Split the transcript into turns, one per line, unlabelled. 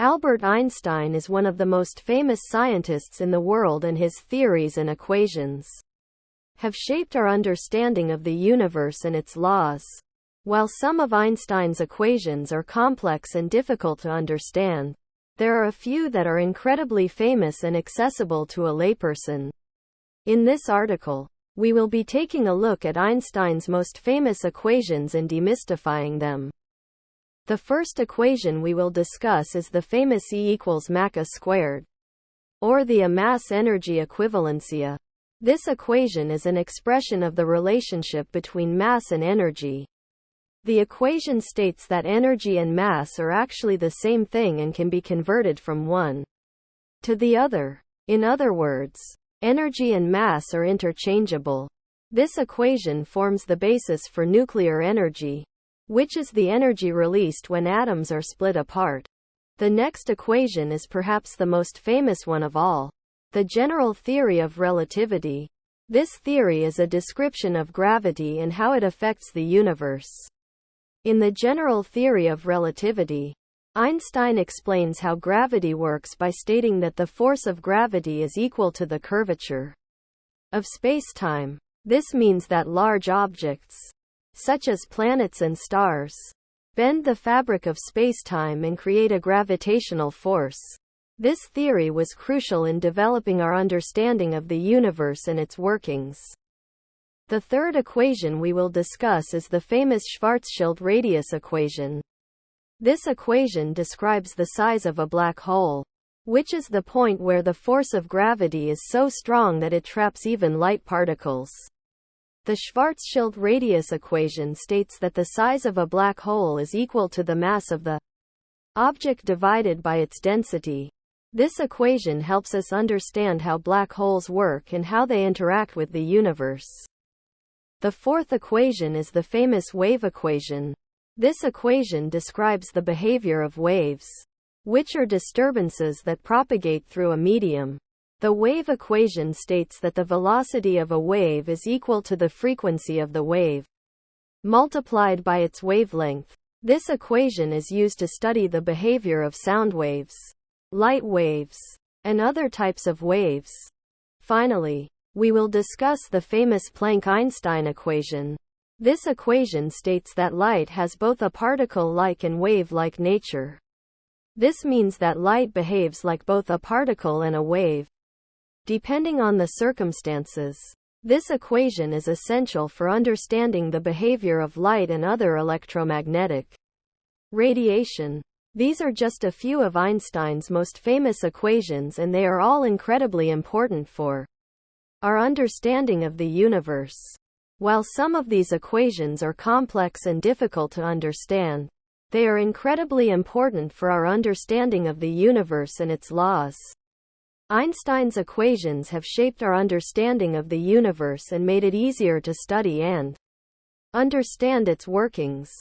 Albert Einstein is one of the most famous scientists in the world, and his theories and equations have shaped our understanding of the universe and its laws. While some of Einstein's equations are complex and difficult to understand, there are a few that are incredibly famous and accessible to a layperson. In this article, we will be taking a look at Einstein's most famous equations and demystifying them. The first equation we will discuss is the famous E equals mach A squared, or the mass-energy equivalentia. This equation is an expression of the relationship between mass and energy. The equation states that energy and mass are actually the same thing and can be converted from one to the other. In other words, energy and mass are interchangeable. This equation forms the basis for nuclear energy, which is the energy released when atoms are split apart. The next equation is perhaps the most famous one of all, the general theory of relativity. This theory is a description of gravity and how it affects the universe. In the general theory of relativity, Einstein explains how gravity works by stating that the force of gravity is equal to the curvature of spacetime. This means that large objects, such as planets and stars, bend the fabric of spacetime and create a gravitational force. This theory was crucial in developing our understanding of the universe and its workings. The third equation we will discuss is the famous Schwarzschild radius equation. This equation describes the size of a black hole, which is the point where the force of gravity is so strong that it traps even light particles. The Schwarzschild radius equation states that the size of a black hole is equal to the mass of the object divided by its density. This equation helps us understand how black holes work and how they interact with the universe. The fourth equation is the famous wave equation. This equation describes the behavior of waves, which are disturbances that propagate through a medium. The wave equation states that the velocity of a wave is equal to the frequency of the wave, multiplied by its wavelength. This equation is used to study the behavior of sound waves, light waves, and other types of waves. Finally, we will discuss the famous Planck-Einstein equation. This equation states that light has both a particle-like and wave-like nature. This means that light behaves like both a particle and a wave, depending on the circumstances. This equation is essential for understanding the behavior of light and other electromagnetic radiation. These are just a few of Einstein's most famous equations, and they are all incredibly important for our understanding of the universe. While some of these equations are complex and difficult to understand, they are incredibly important for our understanding of the universe and its laws. Einstein's equations have shaped our understanding of the universe and made it easier to study and understand its workings.